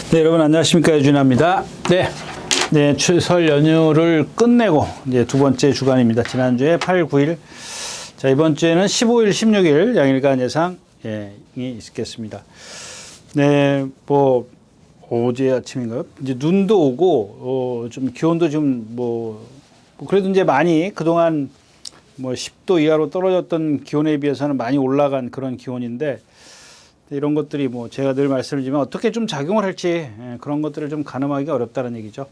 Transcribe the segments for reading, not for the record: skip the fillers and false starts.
네, 여러분 안녕하십니까, 유준하입니다. 설 연휴를 끝내고 이제 두 번째 주간입니다. 지난주에 8, 9일, 자 이번 주에는 15일, 16일 양일간 예상이 있겠습니다. 네, 뭐 어제 아침인가요? 이제 눈도 오고 좀 기온도 좀 그래도 이제 많이 그동안 10도 이하로 떨어졌던 기온에 비해서는 많이 올라간 그런 기온인데. 이런 것들이 제가 늘 말씀드리지만 어떻게 좀 작용을 할지 그런 것들을 좀 가늠하기가 어렵다는 얘기죠.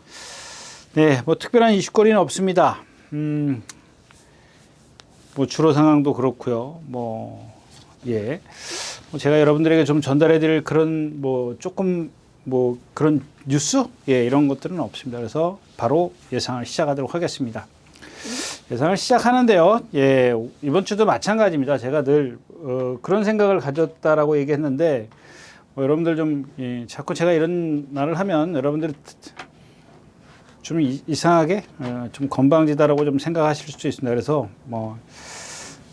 네, 특별한 이슈거리는 없습니다. 주로 상황도 그렇고요. 제가 여러분들에게 좀 전달해드릴 그런 조금 그런 뉴스 이런 것들은 없습니다. 그래서 바로 예상을 시작하도록 하겠습니다. 예상을 시작하는데요. 이번 주도 마찬가지입니다. 제가 늘 그런 생각을 가졌다라고 얘기했는데 여러분들 좀 자꾸 제가 이런 말을 하면 여러분들이 좀 이상하게 좀 건방지다라고 좀 생각하실 수도 있습니다. 그래서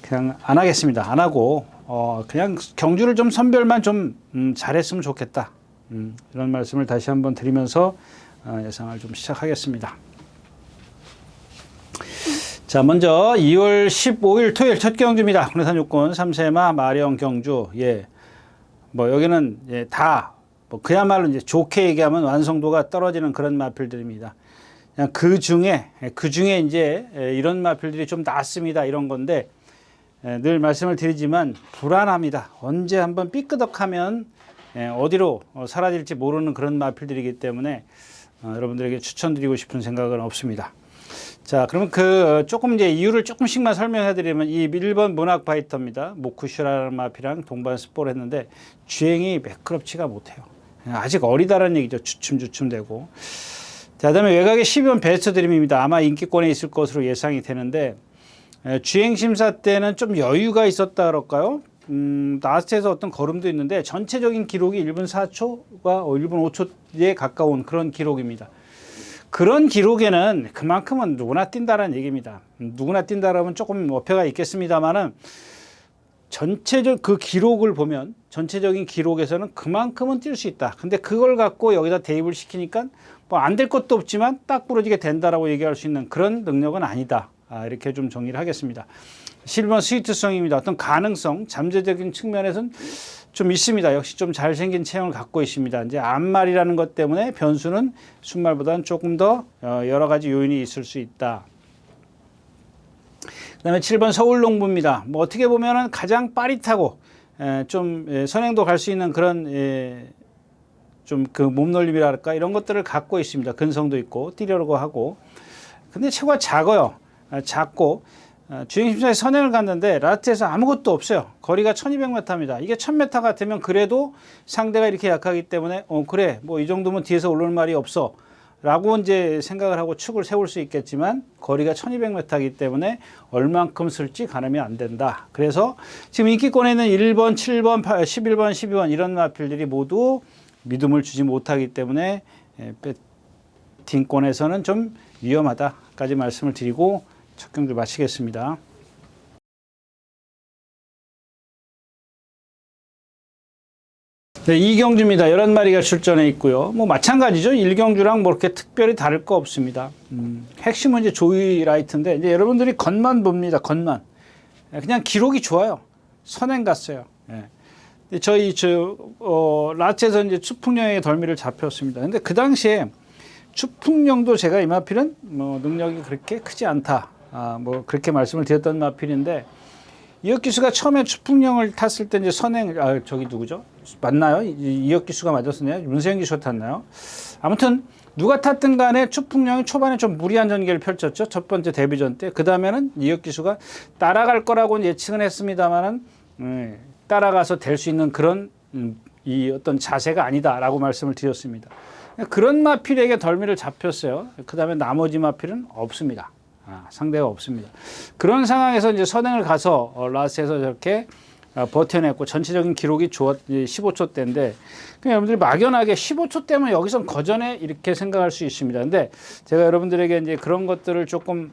그냥 안 하겠습니다. 안 하고 그냥 경주를 좀 선별만 좀 잘했으면 좋겠다. 이런 말씀을 다시 한번 드리면서 예상을 좀 시작하겠습니다. 자, 먼저 2월 15일 토요일 첫 경주입니다. 국내산 육군 3세마 마령 경주. 여기는 다 그야말로 이제 좋게 얘기하면 완성도가 떨어지는 그런 마필들입니다. 그냥 그 중에 이제 이런 마필들이 좀 낫습니다. 이런 건데 늘 말씀을 드리지만 불안합니다. 언제 한번 삐끄덕하면 어디로 사라질지 모르는 그런 마필들이기 때문에 여러분들에게 추천드리고 싶은 생각은 없습니다. 자, 그러면 조금 이제 이유를 조금씩만 설명해 드리면 이 1번 문학 바이터입니다. 모쿠슈라는 마피랑 동반 스포를 했는데 주행이 매끄럽지가 못해요. 아직 어리다라는 얘기죠. 주춤주춤되고. 자, 그다음에 외곽의 12번 베스트 드림입니다. 아마 인기권에 있을 것으로 예상이 되는데 주행 심사 때는 좀 여유가 있었다 그럴까요? 라스트에서 어떤 걸음도 있는데 전체적인 기록이 1분 4초가 1분 5초에 가까운 그런 기록입니다. 그런 기록에는 그만큼은 누구나 뛴다라는 얘기입니다. 누구나 뛴다라면 조금 어폐가 있겠습니다만은 전체적 그 기록을 보면 전체적인 기록에서는 그만큼은 뛸 수 있다. 근데 그걸 갖고 여기다 대입을 시키니까 안 될 것도 없지만 딱 부러지게 된다라고 얘기할 수 있는 그런 능력은 아니다. 이렇게 좀 정리를 하겠습니다. 11번 스위트성입니다. 어떤 가능성, 잠재적인 측면에서는 좀 있습니다. 역시 좀 잘생긴 체형을 갖고 있습니다. 이제 앞말이라는 것 때문에 변수는 순말보다는 조금 더 여러 가지 요인이 있을 수 있다. 그 다음에 7번 서울농부입니다. 어떻게 보면은 가장 빠릿하고 좀 선행도 갈 수 있는 그런 좀 그 몸놀림이랄까 이런 것들을 갖고 있습니다. 근성도 있고 뛰려고 하고. 근데 체구가 작아요. 작고 주행심사에 선행을 갔는데 라스트에서 아무것도 없어요. 거리가 1200m입니다. 이게 1000m 같으면 그래도 상대가 이렇게 약하기 때문에 그래 이 정도면 뒤에서 올라올 말이 없어 라고 이제 생각을 하고 축을 세울 수 있겠지만 거리가 1200m이기 때문에 얼만큼 쓸지 가늠이 안 된다. 그래서 지금 인기권에 있는 1번, 7번, 11번, 12번 이런 마필들이 모두 믿음을 주지 못하기 때문에 배팅권에서는 좀 위험하다까지 말씀을 드리고 첫 경주 마치겠습니다. 네, 2경주입니다. 11마리가 출전해 있고요. 마찬가지죠. 1경주랑 그렇게 특별히 다를 거 없습니다. 핵심은 이제 조이 라이트인데, 이제 여러분들이 겉만 봅니다. 겉만. 그냥 기록이 좋아요. 선행 갔어요. 저희, 라체에서 이제 추풍령의 덜미를 잡혔습니다. 근데 그 당시에 추풍령도 제가 이 마필은 능력이 그렇게 크지 않다. 그렇게 말씀을 드렸던 마필인데, 이혁기수가 처음에 추풍령을 탔을 때 이제 저기 누구죠? 맞나요? 이혁기수가 맞았었나요? 문세영 기수가 탔나요? 아무튼, 누가 탔든 간에 추풍령이 초반에 좀 무리한 전개를 펼쳤죠. 첫 번째 데뷔전 때. 그 다음에는 이혁기수가 따라갈 거라고 예측은 했습니다만은, 따라가서 될 수 있는 그런, 이 어떤 자세가 아니다라고 말씀을 드렸습니다. 그런 마필에게 덜미를 잡혔어요. 그 다음에 나머지 마필은 없습니다. 상대가 없습니다. 그런 상황에서 이제 선행을 가서 라스에서 저렇게 버텨냈고 전체적인 기록이 15초대인데 여러분들이 막연하게 15초대면 여기선 거전해 이렇게 생각할 수 있습니다. 근데 제가 여러분들에게 이제 그런 것들을 조금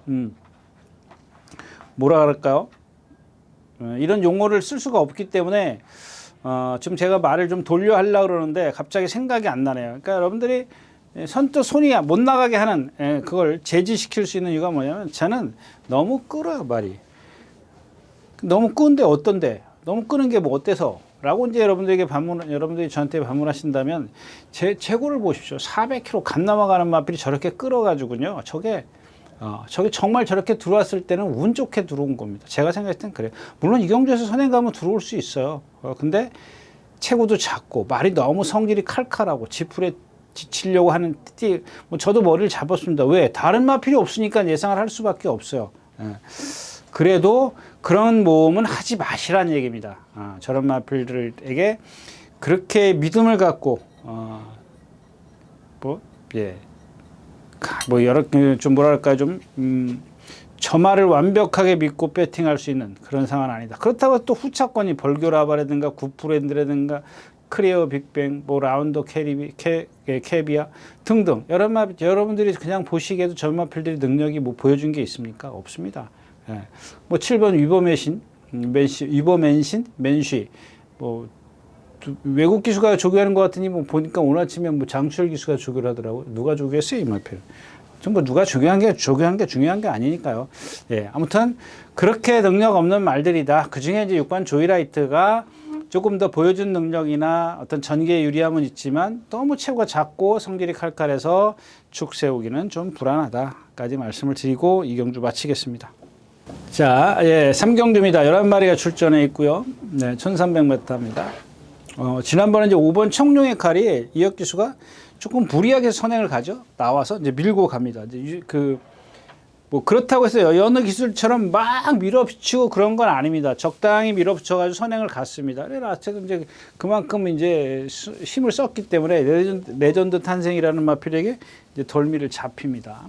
뭐라 그럴까요? 이런 용어를 쓸 수가 없기 때문에 지금 제가 말을 좀 돌려 하려고 그러는데 갑자기 생각이 안 나네요. 그러니까 여러분들이 선뜻 손이 못 나가게 하는 그걸 제지시킬 수 있는 이유가 뭐냐면 저는 너무 끌어요, 말이. 너무 끄는데 어떤데? 너무 끄는 게 뭐 어때서? 라고 이제 여러분들이 저한테 방문하신다면 재고를 보십시오. 400km 간 넘어가는 마필이 저렇게 끌어가지고요. 저게 정말 저렇게 들어왔을 때는 운 좋게 들어온 겁니다. 제가 생각했을 땐 그래요. 물론 이 경주에서 선행 가면 들어올 수 있어요. 근데 체구도 작고 말이 너무 성질이 칼칼하고 지풀에 지치려고 하는 뭐 저도 머리를 잡았습니다. 왜? 다른 마필이 없으니까 예상을 할 수밖에 없어요. 그래도 그런 모험은 하지 마시라는 얘기입니다. 저런 마필들에게 그렇게 믿음을 갖고 여러 좀 뭐랄까 좀 저말을 완벽하게 믿고 배팅할 수 있는 그런 상황은 아니다. 그렇다고 또 후차권이 벌교라바라든가 구프랜드라든가 크리어 빅뱅, 뭐 라운더 캐비아 등등 여러분들이 그냥 보시기에도 저 마필들이 능력이 뭐 보여준 게 있습니까? 없습니다. 뭐 7번 위버맨신, 맨쉬, 뭐 외국 기수가 조교하는 것 같으니 뭐 보니까 오늘 아침에 뭐 장철 기수가 조교를 하더라고요. 누가 조교했어요, 이 마필? 뭐 누가 조교한 게 중요한 게 아니니까요. 아무튼 그렇게 능력 없는 말들이다. 그 중에 이제 6번 조이라이트가 조금 더 보여준 능력이나 어떤 전개에 유리함은 있지만 너무 체구가 작고 성질이 칼칼해서 축 세우기는 좀 불안하다까지 말씀을 드리고 이 경주 마치겠습니다. 자, 3경주입니다. 11마리가 출전해 있고요. 1300m입니다. 지난번에 이제 5번 청룡의 칼이 이혁 기수가 조금 무리하게 선행을 가죠. 나와서 이제 밀고 갑니다. 이제 뭐 그렇다고 해서 여느 기술처럼 막 밀어붙이고 그런 건 아닙니다. 적당히 밀어붙여가지고 선행을 갔습니다. 라스트는 이제 그만큼 이제 힘을 썼기 때문에 레전드 탄생이라는 마필에게 이제 덜미를 잡힙니다.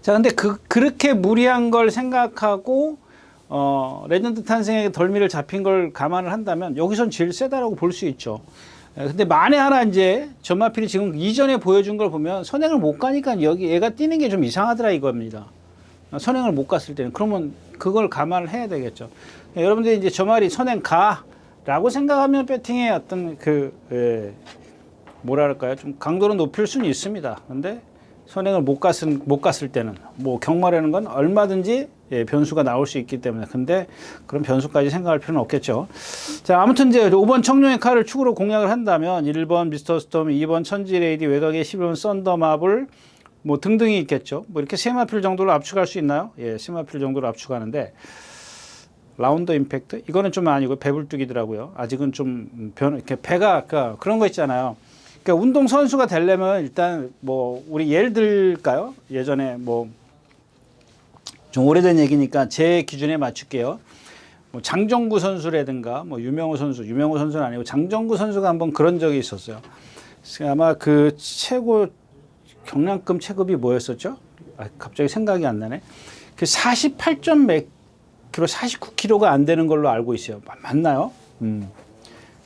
자, 근데 그렇게 무리한 걸 생각하고 레전드 탄생에게 덜미를 잡힌 걸 감안을 한다면 여기선 제일 세다라고 볼 수 있죠. 근데 만에 하나 이제 전마필이 지금 이전에 보여준 걸 보면 선행을 못 가니까 여기 얘가 뛰는 게 좀 이상하더라 이겁니다. 선행을 못 갔을 때는 그러면 그걸 감안을 해야 되겠죠. 여러분들이 이제 저 말이 선행 가라고 생각하면 배팅의 어떤 뭐랄까요, 좀 강도를 높일 수는 있습니다. 근데 선행을 못 갔을 때는 뭐 경마라는 건 얼마든지 변수가 나올 수 있기 때문에 근데 그런 변수까지 생각할 필요는 없겠죠. 자, 아무튼 이제 5번 청룡의 칼을 축으로 공략을 한다면 1번 미스터 스톰, 2번 천지레이디, 외곽에 11번 썬더마블 뭐 등등이 있겠죠. 뭐 이렇게 세 마필 정도로 압축할 수 있나요? 세 마필 정도로 압축하는데 라운더 임팩트 이거는 좀 아니고 배불뚝이더라고요. 아직은 좀 이렇게 배가 그런 거 있잖아요. 그러니까 운동 선수가 되려면 일단 뭐 우리 예를 들까요? 예전에 뭐 좀 오래된 얘기니까 제 기준에 맞출게요. 뭐 장정구 선수라든가 뭐 유명호 선수는 아니고 장정구 선수가 한번 그런 적이 있었어요. 아마 그 최고 경량급 체급이 뭐였었죠? 갑자기 생각이 안 나네. 그 48점 몇 킬로, 49kg가 안 되는 걸로 알고 있어요. 맞나요?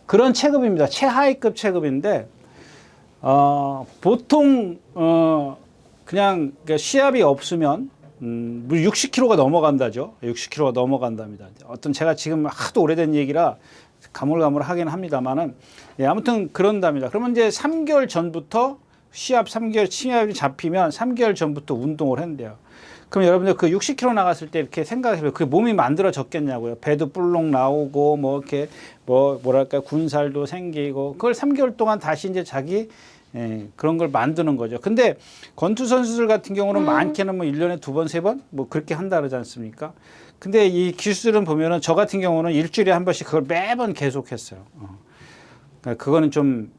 그런 체급입니다. 최하위급 체급인데 보통 그냥 시합이 없으면 60kg가 넘어간다죠. 60kg가 넘어간답니다. 어떤 제가 지금 하도 오래된 얘기라 가물가물하긴 합니다만은 아무튼 그런답니다. 그러면 이제 3개월 전부터 시합 3개월 시합이 잡히면 3개월 전부터 운동을 한대요. 그럼 여러분들 그 60kg 나갔을 때 이렇게 생각해보면 그 몸이 만들어졌겠냐고요. 배도 불룩 나오고 뭐 이렇게 뭐랄까 군살도 생기고 그걸 3개월 동안 다시 이제 자기 그런 걸 만드는 거죠. 근데 권투 선수들 같은 경우는 많게는 뭐 1년에 2번, 3번 뭐 그렇게 한다 그러지 않습니까? 근데 이 기술은 보면은 저 같은 경우는 일주일에 한 번씩 그걸 매번 계속했어요. 그러니까 그거는 좀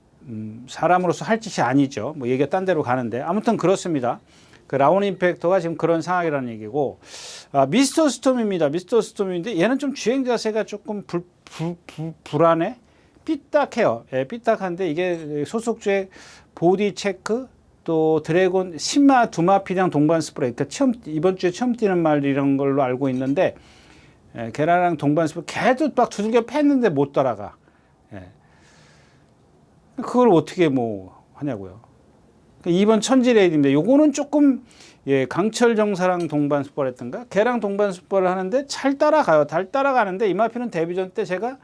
사람으로서 할 짓이 아니죠. 뭐 얘기가 딴 데로 가는데 아무튼 그렇습니다. 그 라운 임팩터가 지금 그런 상황이라는 얘기고 미스터 스톰입니다. 미스터 스톰인데 얘는 좀 주행 자세가 조금 불안해. 삐딱해요. 삐딱한데 이게 소속주의 보디 체크 또 드래곤 신마 두마피랑 동반 스프레이 그러니까 이번 주에 처음 뛰는 말 이런 걸로 알고 있는데 걔랑 동반 스프레이 걔도 막 두들겨 팼는데 못 따라가. 그걸 어떻게 뭐 하냐고요. 2번 천지레이디인데 요거는 조금 강철 정사랑 동반 스포를 했던가 걔랑 동반 스포를 하는데 잘 따라가요. 잘 따라가는데 이마피는 데뷔전 때 제가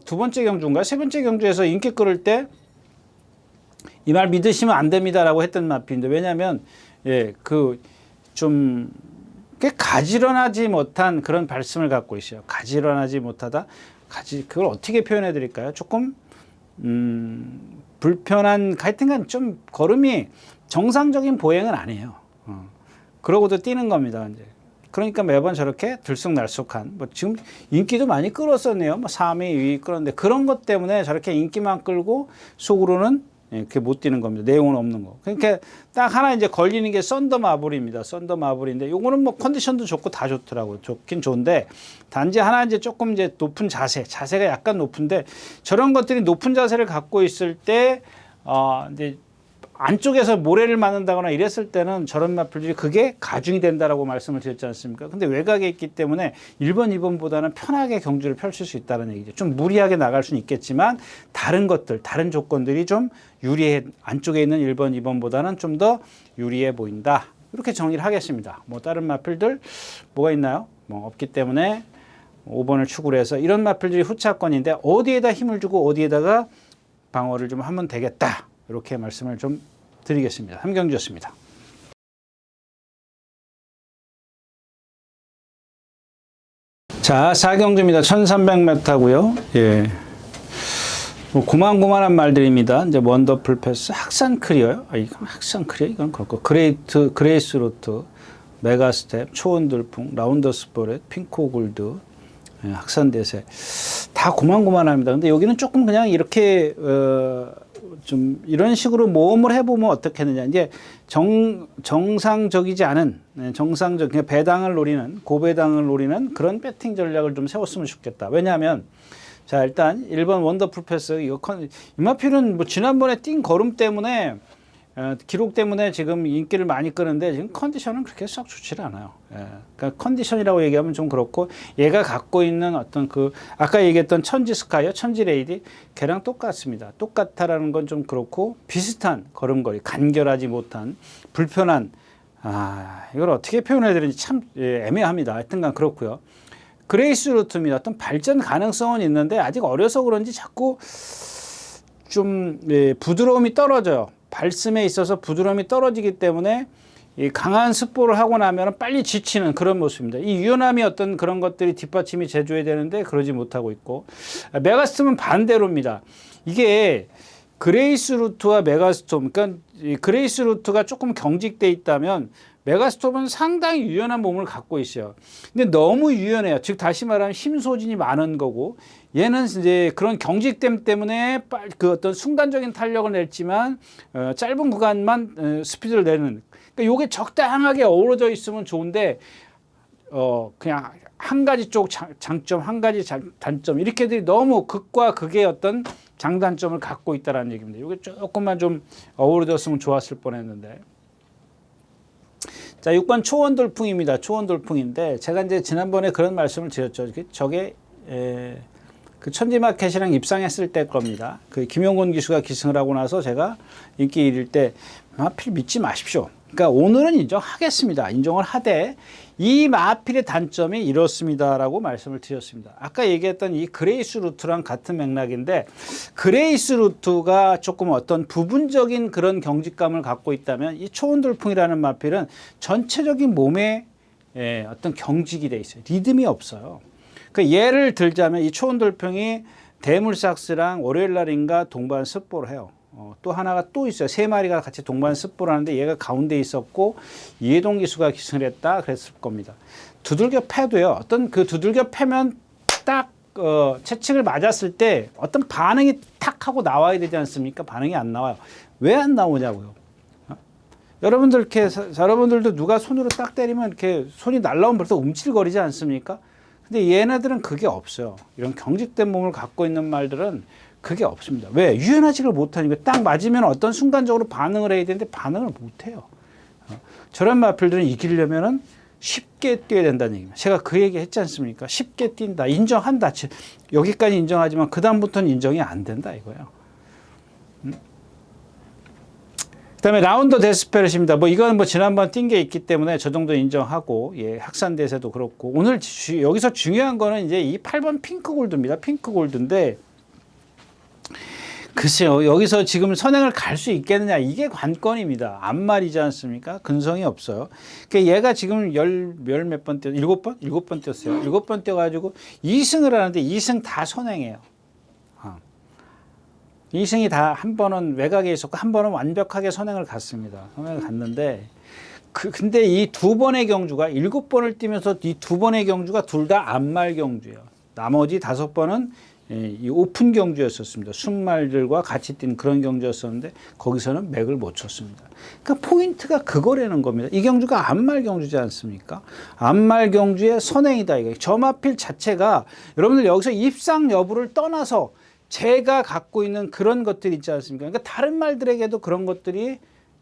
두 번째 경주인가 세 번째 경주에서 인기 끌을 때 이 말 믿으시면 안 됩니다라고 했던 마필인데, 왜냐하면 좀 가지런하지 못한 그런 발심을 갖고 있어요. 가지런하지 못하다. 그걸 어떻게 표현해 드릴까요? 조금 불편한, 하여튼간 좀 걸음이 정상적인 보행은 아니에요. 그러고도 뛰는 겁니다. 이제. 그러니까 매번 저렇게 들쑥날쑥한, 지금 인기도 많이 끌었었네요. 3위, 2위 끌었는데, 그런 것 때문에 저렇게 인기만 끌고 속으로는 그게 못 뛰는 겁니다. 내용은 없는 거. 그러니까 딱 하나 이제 걸리는 게 썬더 마블입니다. 썬더 마블인데, 요거는 컨디션도 좋고 다 좋더라고요. 좋긴 좋은데, 단지 하나 이제 조금 이제 높은 자세가 약간 높은데, 저런 것들이 높은 자세를 갖고 있을 때, 이제 안쪽에서 모래를 맞는다거나 이랬을 때는 저런 마필들이 그게 가중이 된다라고 말씀을 드렸지 않습니까? 근데 외곽에 있기 때문에 1번, 2번보다는 편하게 경주를 펼칠 수 있다는 얘기죠. 좀 무리하게 나갈 수는 있겠지만 다른 조건들이 좀 유리해, 안쪽에 있는 1번, 2번보다는 좀 더 유리해 보인다. 이렇게 정리를 하겠습니다. 다른 마필들 뭐가 있나요? 없기 때문에 5번을 추구를 해서 이런 마필들이 후차권인데 어디에다 힘을 주고 어디에다가 방어를 좀 하면 되겠다. 이렇게 말씀을 좀 드리겠습니다. 3경주였습니다. 자, 4경주입니다. 1300m고요. 예. 고만고만한 말들입니다. 이제 원더풀 패스, 학산 크리어요. 이건 학산 크리어, 이건 그렇고, 그레이스 루트, 메가스텝, 초원 돌풍, 라운더 스포렛, 핑코 골드, 예, 학산 대세. 다 고만고만합니다. 근데 여기는 조금 그냥 이렇게, 좀 이런 식으로 모험을 해보면 어떻겠느냐. 이제 정상적이지 않은, 그냥 배당을 노리는, 고배당을 노리는 그런 배팅 전략을 좀 세웠으면 좋겠다. 왜냐하면, 자, 일단 1번 원더풀 패스, 이마필은 지난번에 뛴 걸음 때문에, 기록 때문에 지금 인기를 많이 끄는데 지금 컨디션은 그렇게 썩 좋지 않아요. 그러니까 컨디션이라고 얘기하면 좀 그렇고, 얘가 갖고 있는 어떤 아까 얘기했던 천지 스카이어, 천지 레이디, 걔랑 똑같습니다. 똑같다라는 건 좀 그렇고, 비슷한 걸음걸이, 간결하지 못한, 불편한, 이걸 어떻게 표현해야 되는지 참 애매합니다. 하여튼간 그렇고요. 그레이스 루트입니다. 어떤 발전 가능성은 있는데, 아직 어려서 그런지 자꾸 좀 부드러움이 떨어져요. 발심에 있어서 부드러움이 떨어지기 때문에 이 강한 습보를 하고 나면 빨리 지치는 그런 모습입니다. 이 유연함이 어떤 그런 것들이 뒷받침이 돼줘야 되는데 그러지 못하고 있고, 메가스톰은 반대로입니다. 이게 그레이스 루트와 메가스톰, 그러니까 그레이스 루트가 조금 경직돼 있다면 메가스톰은 상당히 유연한 몸을 갖고 있어요. 근데 너무 유연해요. 즉 다시 말하면 힘 소진이 많은 거고, 얘는 이제 그런 경직됨 때문에 어떤 순간적인 탄력을 냈지만 짧은 구간만 스피드를 내는. 그러니까 요게 적당하게 어우러져 있으면 좋은데, 그냥 한 가지 쪽 장점, 한 가지 단점, 이렇게들이 너무 극과 극의 어떤 장단점을 갖고 있다는 얘기입니다. 요게 조금만 좀 어우러졌으면 좋았을 뻔했는데. 자, 6번 초원 돌풍입니다. 초원 돌풍인데, 제가 이제 지난번에 그런 말씀을 드렸죠. 저게 그 천지마켓이랑 입상했을 때 겁니다. 그 김용곤 기수가 기승을 하고 나서 제가 인기 1일 때 마필 믿지 마십시오. 그러니까 오늘은 인정하겠습니다. 인정을 하되 이 마필의 단점이 이렇습니다라고 말씀을 드렸습니다. 아까 얘기했던 이 그레이스 루트랑 같은 맥락인데, 그레이스 루트가 조금 어떤 부분적인 그런 경직감을 갖고 있다면 이 초원 돌풍이라는 마필은 전체적인 몸에 어떤 경직이 돼 있어요. 리듬이 없어요. 그 예를 들자면 이 초원 돌풍이 대물삭스랑 월요일 날인가 동반 습보를 해요. 또 하나가 또 있어요. 세 마리가 같이 동반 습보를 하는데 얘가 가운데 있었고 이해동 기수가 기승을 했다 그랬을 겁니다. 두들겨 패도요. 어떤 그 두들겨 패면 딱 채찍을 맞았을 때 어떤 반응이 탁 하고 나와야 되지 않습니까? 반응이 안 나와요. 왜 안 나오냐고요. 여러분들도 누가 손으로 딱 때리면 이렇게 손이 날라오면 벌써 움찔거리지 않습니까? 근데 얘네들은 그게 없어요. 이런 경직된 몸을 갖고 있는 말들은 그게 없습니다. 왜? 유연하지를 못하니까. 딱 맞으면 어떤 순간적으로 반응을 해야 되는데 반응을 못해요. 저런 마필들은 이기려면은 쉽게 뛰어야 된다는 얘기입니다. 제가 그 얘기 했지 않습니까? 쉽게 뛴다. 인정한다. 여기까지 인정하지만 그 다음부터는 인정이 안 된다 이거예요. 그 그다음에 라운더 데스페럿입니다. 뭐 이건 뭐 지난번 뛴 게 있기 때문에 저 정도 인정하고, 예, 학산대세도 그렇고. 오늘 여기서 중요한 거는 이제 이 8번 핑크 골드입니다. 핑크 골드인데, 글쎄요, 여기서 지금 선행을 갈 수 있겠느냐, 이게 관건입니다. 앞말이지 않습니까? 근성이 없어요. 그러니까 얘가 지금 몇 번 뛰었, 7번? 7번 뛰었어요. 7번 뛰어가지고 2승을 하는데 2승 다 선행해요. 2승이 다 한 번은 외곽에 있었고 한 번은 완벽하게 선행을 갔습니다. 선행을 갔는데, 근데 이 두 번의 경주가 7번을 뛰면서 이 두 번의 경주가 둘 다 앞말 경주예요. 나머지 5번은 이 오픈 경주였었습니다. 순말들과 같이 뛴 그런 경주였었는데 거기서는 맥을 못 쳤습니다. 그러니까 포인트가 그거라는 겁니다. 이 경주가 앞말 경주지 않습니까? 앞말 경주의 선행이다. 이거 점하필 자체가 여러분들 여기서 입상 여부를 떠나서 제가 갖고 있는 그런 것들이 있지 않습니까? 그러니까 다른 말들에게도 그런 것들이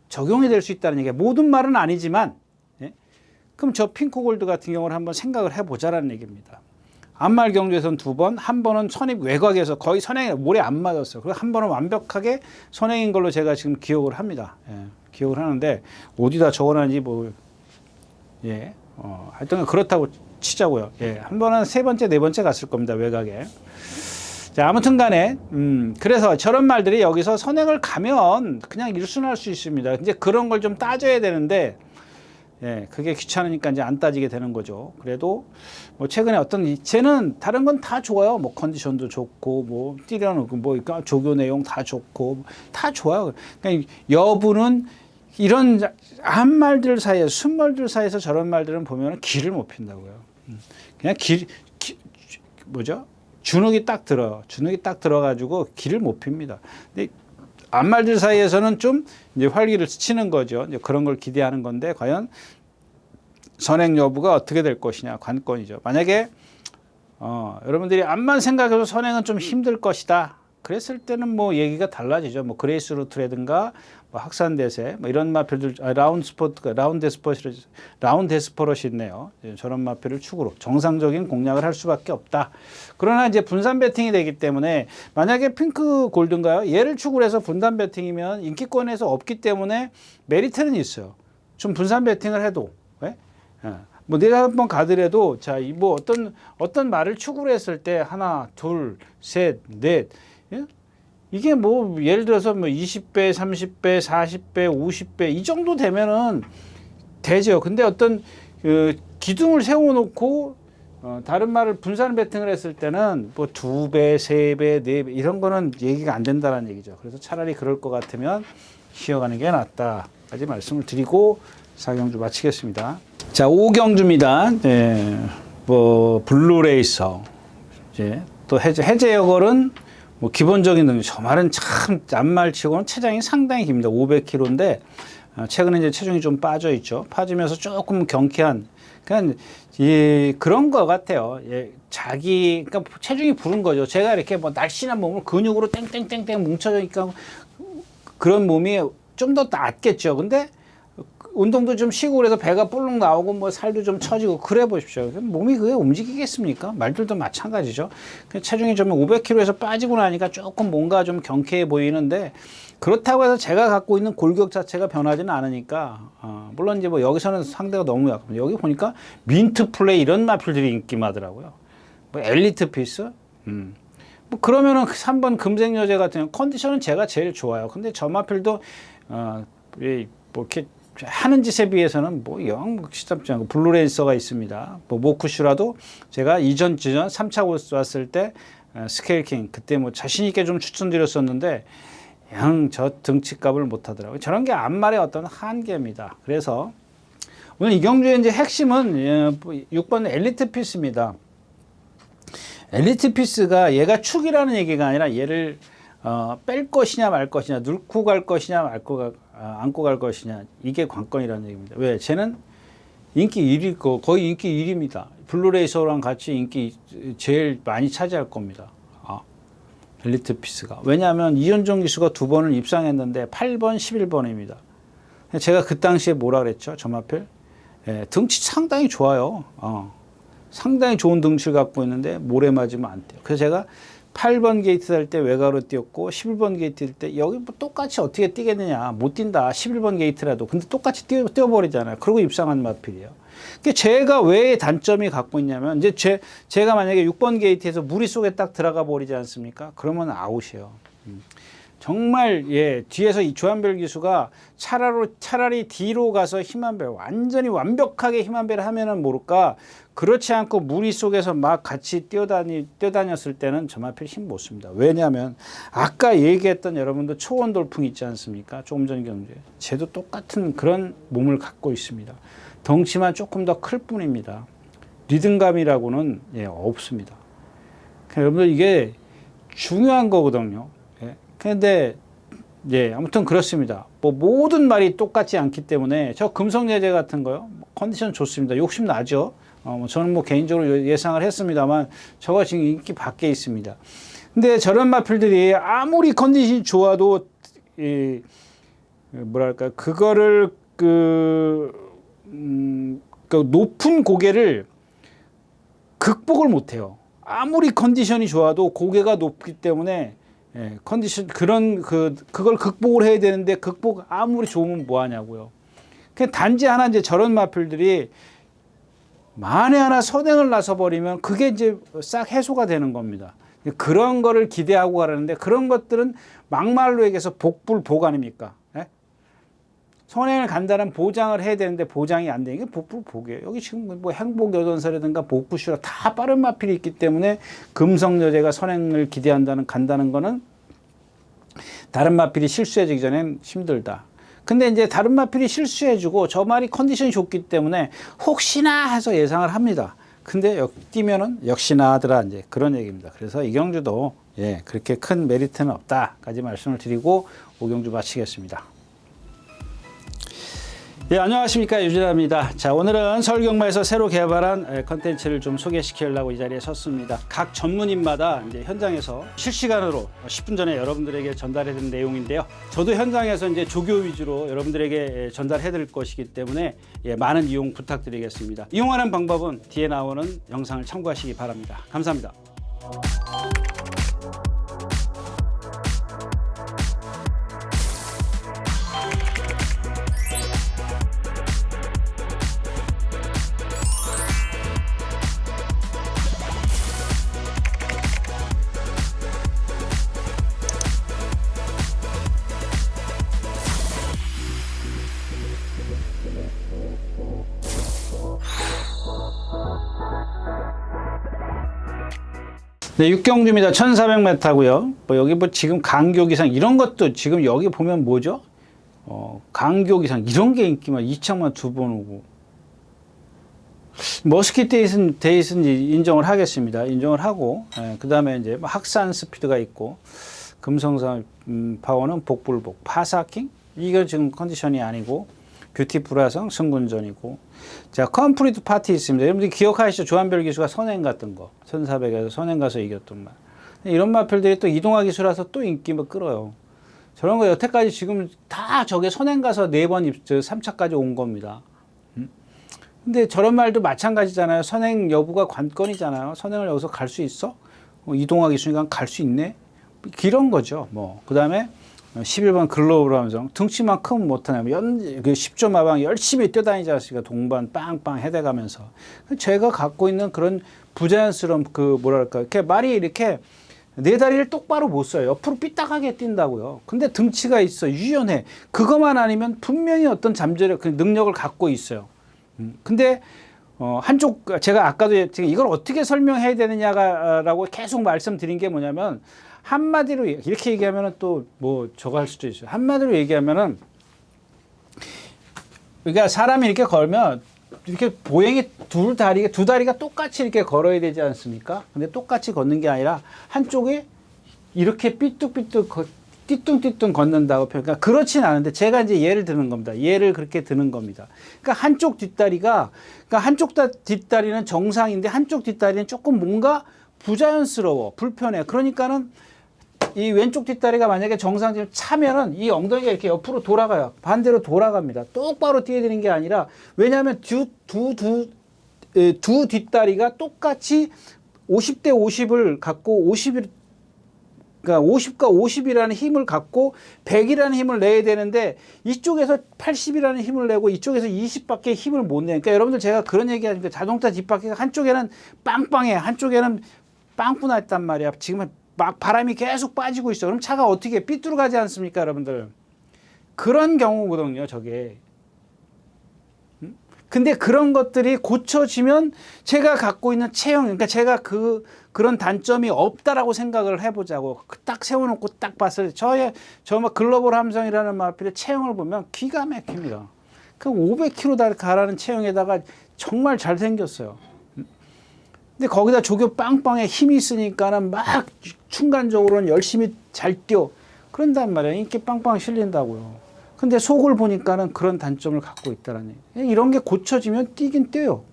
적용이 될 수 있다는 얘기예요. 모든 말은 아니지만, 예? 그럼 저 핑크골드 같은 경우는 한번 생각을 해보자라는 얘기입니다. 앞말 경주에서는 2번, 한 번은 선입 외곽에서 거의 선행에 모래 안 맞았어요. 그리고 한 번은 완벽하게 선행인 걸로 제가 지금 기억을 합니다. 예, 기억을 하는데 어디다 적어놨는지 뭐, 예, 하여튼 그렇다고 치자고요. 예, 한 번은 3번째, 4번째 갔을 겁니다. 외곽에. 자, 아무튼 간에, 그래서 저런 말들이 여기서 선행을 가면 그냥 일순할 수 있습니다. 이제 그런 걸 좀 따져야 되는데, 예, 그게 귀찮으니까 이제 안 따지게 되는 거죠. 그래도 뭐 최근에 쟤는 다른 건 다 좋아요. 뭐 컨디션도 좋고, 뭐 뛰려는 뭐 조교 내용 다 좋고, 다 좋아요. 그러니까 여부는 이런 앞말들 사이에, 순말들 사이에서 저런 말들은 보면 길을 못 핀다고요. 그냥 뭐죠? 주눅이 딱 들어요. 주눅이 딱 들어가지고 길을 못 핍니다. 근데 앞말들 사이에서는 좀 이제 활기를 치는 거죠. 이제 그런 걸 기대하는 건데, 과연 선행 여부가 어떻게 될 것이냐, 관건이죠. 만약에, 여러분들이 앞만 생각해도 선행은 좀 힘들 것이다. 그랬을 때는 뭐 얘기가 달라지죠. 뭐 그레이스 루트라든가 뭐 학산대세 뭐 이런 마표들, 라운드 데스퍼럿이 있네요. 저런 마표를 축으로 정상적인 공략을 할 수밖에 없다. 그러나 이제 분산 배팅이 되기 때문에 만약에 핑크 골든가요? 얘를 축으로 해서 분산 배팅이면 인기권에서 없기 때문에 메리트는 있어요. 좀 분산 배팅을 해도. 네? 뭐 내가 한번 가더라도 자, 뭐 어떤 말을 축으로 했을 때 하나, 둘, 셋, 넷, 예? 이게 뭐 예를 들어서 뭐 20배, 30배, 40배, 50배 이 정도 되면은 되죠. 근데 어떤 기둥을 세워놓고 다른 말을 분산 배팅을 했을 때는 뭐 2배, 3배, 4배 이런 거는 얘기가 안 된다는 얘기죠. 그래서 차라리 그럴 것 같으면 쉬어가는 게 낫다까지 말씀을 드리고 4경주 마치겠습니다. 자, 5경주입니다. 네, 뭐 블루레이서 이제 또 해제 여걸은 뭐 기본적인 능력, 저 말은 참 앞말치고는 체장이 상당히 깁니다. 500kg인데 최근에 이제 체중이 좀 빠져 있죠. 빠지면서 조금 경쾌한 그냥 그런 것 같아요. 예, 그러니까 체중이 부른 거죠. 제가 이렇게 뭐 날씬한 몸을 근육으로 땡땡땡땡 뭉쳐져니까 그런 몸이 좀 더 낫겠죠. 근데 운동도 좀 쉬고 그래서 배가 볼록 나오고 뭐 살도 좀 처지고 그래 보십시오. 몸이 그게 움직이겠습니까? 말들도 마찬가지죠. 체중이 좀 500kg에서 빠지고 나니까 조금 뭔가 좀 경쾌해 보이는데 그렇다고 해서 제가 갖고 있는 골격 자체가 변하지는 않으니까 물론 이제 뭐 여기서는 상대가 너무 약합니다. 여기 보니까 민트 플레이 이런 마필들이 인기마더라고요. 뭐 엘리트 피스? 뭐 그러면은 3번 금색 여제 같은 경우 컨디션은 제가 제일 좋아요. 근데 저 마필도 뭐 이렇게 하는 짓에 비해서는 뭐 영 시답지 않고 블루레이서가 있습니다. 뭐 모쿠슈라도 제가 이전 3차 코스 왔을 때 스케일킹 그때 뭐 자신 있게 좀 추천드렸었는데 영 저 등치값을 못 하더라고요. 저런 게 앞말의 어떤 한계입니다. 그래서 오늘 이 경주의 이제 핵심은 6번 엘리트 피스입니다. 엘리트 피스가 얘가 축이라는 얘기가 아니라 얘를 뺄 것이냐 말 것이냐, 넣고 갈 것이냐 안고 갈 것이냐, 이게 관건이라는 얘기입니다. 왜? 쟤는 인기 1위고 거의 인기 1위입니다. 블루레이서랑 같이 인기 제일 많이 차지할 겁니다. 엘리트 피스가. 왜냐하면 이현종 기수가 2번을 입상했는데 8번, 11번입니다. 제가 그 당시에 뭐라 그랬죠? 점하필? 예, 등치 상당히 좋아요. 상당히 좋은 등치를 갖고 있는데 모래 맞으면 안 돼요. 그래서 제가 8번 게이트 할 때 외곽으로 뛰었고 11번 게이트 할 때 여기 뭐 똑같이 어떻게 뛰겠느냐. 못 뛴다. 11번 게이트라도. 근데 똑같이 뛰어버리잖아요. 그리고 입상한 마필이에요. 그러니까 제가 왜 단점이 갖고 있냐면 이제 제가 만약에 6번 게이트에서 무리 속에 딱 들어가 버리지 않습니까? 그러면 아웃이에요. 정말 예 뒤에서 이 조한별 기수가 차라리 뒤로 가서 힘한별 완전히 완벽하게 힘한별을 하면은 모를까 그렇지 않고 무리 속에서 막 같이 뛰어다녔을 때는 저마필 힘 못 씁니다. 왜냐하면 아까 얘기했던 여러분들 초원 돌풍 있지 않습니까? 조금 전 경주에 쟤도 똑같은 그런 몸을 갖고 있습니다. 덩치만 조금 더 클 뿐입니다. 리듬감이라고는 예, 없습니다. 그러니까 여러분들 이게 중요한 거거든요. 근데 예, 아무튼 그렇습니다. 뭐 모든 말이 똑같지 않기 때문에 저 금성예제 같은 거요. 컨디션 좋습니다. 욕심 나죠. 저는 뭐 개인적으로 예상을 했습니다만 저거 지금 인기 밖에 있습니다. 근데 저런 마필들이 아무리 컨디션이 좋아도 뭐랄까 그거를 그 높은 고개를 극복을 못해요. 아무리 컨디션이 좋아도 고개가 높기 때문에 예, 컨디션 그걸 극복을 해야 되는데 극복 아무리 좋으면 뭐 하냐고요. 그냥 단지 하나 이제 저런 마필들이 만에 하나 선행을 나서 버리면 그게 이제 싹 해소가 되는 겁니다. 그런 거를 기대하고 가라는데 그런 것들은 막말로 얘기해서 복불복 아닙니까? 예? 선행을 간다는 보장을 해야 되는데 보장이 안 되는 게 복불복이에요. 여기 지금 뭐 행복여전사라든가 복부슈라 다 빠른 마필이 있기 때문에 금성여제가 선행을 간다는 거는 다른 마필이 실수해주기 전엔 힘들다. 근데 이제 다른 마필이 실수해주고 저 말이 컨디션이 좋기 때문에 혹시나 해서 예상을 합니다. 근데 뛰면은 역시나 하더라 이제 그런 얘기입니다. 그래서 이경주도 예, 그렇게 큰 메리트는 없다까지 말씀을 드리고 오경주 마치겠습니다. 예, 안녕하십니까 유진아입니다. 자, 오늘은 서울경마에서 새로 개발한 컨텐츠를 좀 소개시키려고 이 자리에 섰습니다. 각 전문인마다 이제 현장에서 실시간으로 10분 전에 여러분들에게 전달해드린 내용인데요. 저도 현장에서 이제 조교 위주로 여러분들에게 전달해드릴 것이기 때문에 예, 많은 이용 부탁드리겠습니다. 이용하는 방법은 뒤에 나오는 영상을 참고하시기 바랍니다. 감사합니다. 네, 육경주입니다. 1400m고요. 뭐 여기 뭐 지금 강교기상 이런 것도 지금 여기 보면 뭐죠? 강교기상 이런 게 인기만 2창만 2번 오고. 머스킷 데이슨 인정을 하겠습니다. 인정을 하고, 그 다음에 이제 학산 스피드가 있고, 금성산 파워는 복불복, 파사킹 이거 지금 컨디션이 아니고. 뷰티풀화성 승군전이고. 자, 컴플리트 파티 있습니다. 여러분들이 기억하시죠? 조한별 기수가 선행 갔던 거. 1400에서 선행 가서 이겼던 말. 이런 마필들이 또 이동화 기수라서 또 인기 뭐 끌어요. 저런 거 여태까지 지금 다 저게 선행 가서 4번 3차까지 온 겁니다. 근데 저런 말도 마찬가지잖아요. 선행 여부가 관건이잖아요. 선행을 여기서 갈 수 있어? 이동화 기수니까 갈 수 있네? 이런 거죠. 뭐. 그 다음에 11번 글로벌 함성 등치만큼 못하냐면 10조 마방 열심히 뛰어다니지 않습니까? 동반 빵빵 해대가면서 제가 갖고 있는 그런 부자연스러운 그 뭐랄까 이렇게 말이 이렇게 네 다리를 똑바로 못 써요. 옆으로 삐딱하게 뛴다고요. 근데 등치가 있어 유연해. 그것만 아니면 분명히 어떤 잠재력 그 능력을 갖고 있어요. 근데 한쪽 제가 아까도 이걸 어떻게 설명해야 되느냐라고 계속 말씀드린 게 뭐냐면 한마디로 이렇게 얘기하면은 또 뭐 저거 할 수도 있어요. 한마디로 얘기하면은 그러니까 사람이 이렇게 걸면 이렇게 보행이 두 다리가 똑같이 이렇게 걸어야 되지 않습니까? 근데 똑같이 걷는 게 아니라 한쪽에 이렇게 삐뚤삐뚤 띠뚱띠뚱 걷는다고 그러니까 그렇진 않은데 제가 이제 예를 드는 겁니다. 예를 그렇게 드는 겁니다. 그러니까 한쪽 뒷다리가 한쪽 뒷다리는 정상인데 한쪽 뒷다리는 조금 뭔가 부자연스러워 불편해. 그러니까는 이 왼쪽 뒷다리가 만약에 정상적으로 차면은 이 엉덩이가 이렇게 옆으로 돌아가요. 반대로 돌아갑니다. 똑바로 뛰어야 되는 게 아니라 왜냐하면 두 뒷다리가 똑같이 50대 50을 갖고 50을 그러니까 50과 50이라는 힘을 갖고 100이라는 힘을 내야 되는데 이쪽에서 80이라는 힘을 내고 이쪽에서 20밖에 힘을 못 내. 그러니까 여러분들 제가 그런 얘기 하니까 자동차 뒷바퀴가 한쪽에는 빵빵해, 한쪽에는 빵꾸 났단 말이야. 지금 막 바람이 계속 빠지고 있어. 그럼 차가 어떻게 삐뚤어 가지 않습니까, 여러분들? 그런 경우거든요, 저게. 근데 그런 것들이 고쳐지면 제가 갖고 있는 체형, 그러니까 제가 그런 단점이 없다라고 생각을 해보자고. 딱 세워놓고 딱 봤을 때 저 글로벌 함성이라는 마필의 체형을 보면 기가 막힙니다. 그 500km 가라는 체형에다가 정말 잘생겼어요. 근데 거기다 조교 빵빵에 힘이 있으니까는 막 순간적으로는 열심히 잘 뛰어. 그런단 말이에요. 인기 빵빵 실린다고요. 근데 속을 보니까는 그런 단점을 갖고 있다라는 얘기. 이런 게 고쳐지면 뛰긴 뛰어요.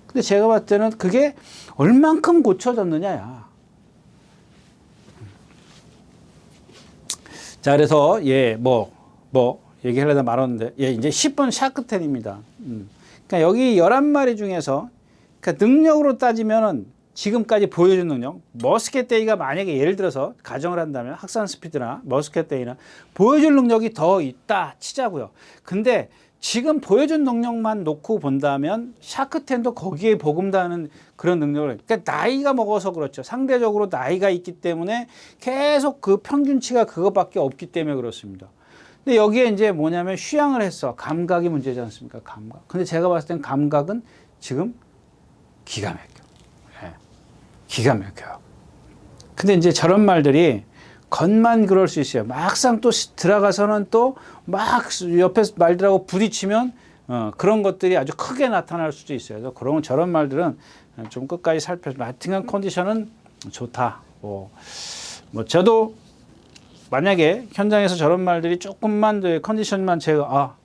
근데 제가 봤을 때는 그게 얼만큼 고쳐졌느냐야. 자, 그래서 얘기하려다 말았는데, 이제 10번 샤크텐입니다. 그러니까 여기 11마리 중에서 그러니까 능력으로 따지면은 지금까지 보여준 능력, 머스켓데이가 만약에 예를 들어서 가정을 한다면 학산 스피드나 머스켓데이나 보여줄 능력이 더 있다 치자고요. 근데 지금 보여준 능력만 놓고 본다면 샤크텐도 거기에 버금다는 그런 능력을, 그러니까 나이가 먹어서 그렇죠. 상대적으로 나이가 있기 때문에 계속 그 평균치가 그것밖에 없기 때문에 그렇습니다. 근데 여기에 이제 뭐냐면 휴양을 했어. 감각이 문제지 않습니까? 감각. 근데 제가 봤을 땐 감각은 지금 기가 막혀. 기가 막혀요. 근데 이제 저런 말들이 겉만 그럴 수 있어요. 막상 또 들어가서는 또 막 옆에 말들하고 부딪히면 그런 것들이 아주 크게 나타날 수도 있어요. 그래서 저런 말들은 좀 끝까지 살펴서 하여튼간 컨디션은 좋다. 뭐 저도 만약에 현장에서 저런 말들이 조금만 컨디션만 제가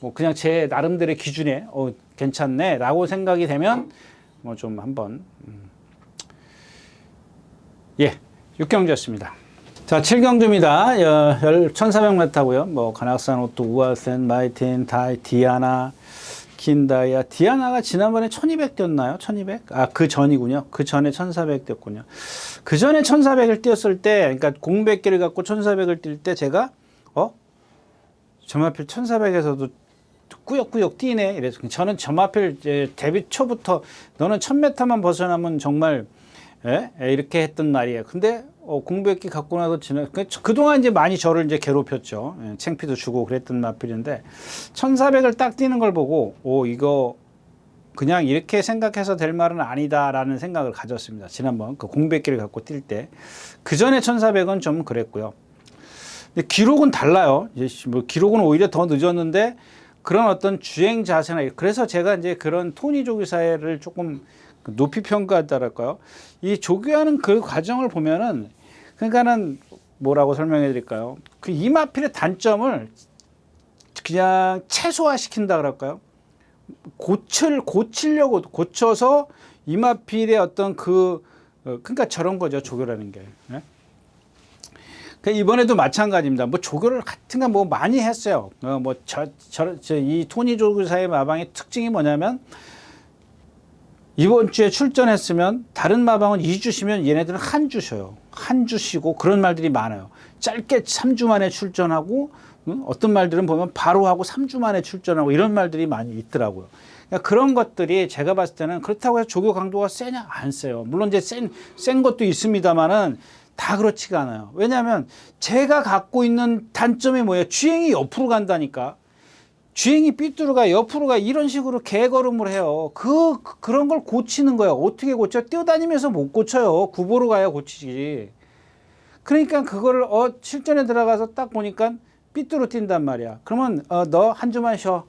뭐 그냥 제 나름대로의 기준에 괜찮네 라고 생각이 되면 뭐 좀 한번 6경주였습니다. 자, 7경주입니다. 1400m고요. 뭐 간악산, 오토, 우아센, 마이틴, 디아나, 긴다이아. 디아나가 지난번에 1200 뛰었나요? 1200? 그 전이군요. 그 전에 1400 뛰었군요. 그 전에 1400을 뛰었을 때, 그러니까 000개를 갖고 1400을 뛸 때 제가 점하필 1400에서도 꾸역꾸역 뛰네. 이래서 저는 점하필 데뷔 초부터 너는 1000m만 벗어나면 정말 이렇게 했던 말이에요. 근데 000개 갖고 나서 그동안 이제 많이 저를 이제 괴롭혔죠. 창피도 주고 그랬던 마필인데 1400을 딱 뛰는 걸 보고 이거 그냥 이렇게 생각해서 될 말은 아니다라는 생각을 가졌습니다. 지난번 그 000개를 갖고 뛸 때. 그 전에 1400은 좀 그랬고요. 근데 기록은 달라요. 뭐 기록은 오히려 더 늦었는데 그런 어떤 주행 자세나 그래서 제가 이제 그런 토니 조교사를 조금 높이 평가했다랄까요? 이 조교하는 그 과정을 보면은 그러니까는 뭐라고 설명해 드릴까요? 그 이마필의 단점을 그냥 최소화시킨다 그럴까요? 고치려고 고쳐서 이마필의 어떤 그러니까 저런 거죠, 조교라는 게. 이번에도 마찬가지입니다. 뭐 조교를 하여튼간 뭐 많이 했어요. 이 토니 조교사의 마방의 특징이 뭐냐면 이번 주에 출전했으면 다른 마방은 2주 쉬면 얘네들은 한 주 쉬어요. 한 주 쉬고 그런 말들이 많아요. 짧게 3주 만에 출전하고 어떤 말들은 보면 바로 하고 3주 만에 출전하고 이런 말들이 많이 있더라고요. 그러니까 그런 것들이 제가 봤을 때는 그렇다고 해서 조교 강도가 세냐? 안 세요. 물론 이제 센 것도 있습니다만은 다 그렇지가 않아요. 왜냐하면 제가 갖고 있는 단점이 뭐예요? 주행이 옆으로 간다니까. 주행이 삐뚤어가 옆으로 가 이런 식으로 개걸음을 해요. 그런 걸 고치는 거예요. 어떻게 고쳐? 뛰어다니면서 못 고쳐요. 구보로 가야 고치지. 그러니까 그거를 실전에 들어가서 딱 보니까 삐뚤어 뛴단 말이야. 그러면 너 한 주만 쉬어.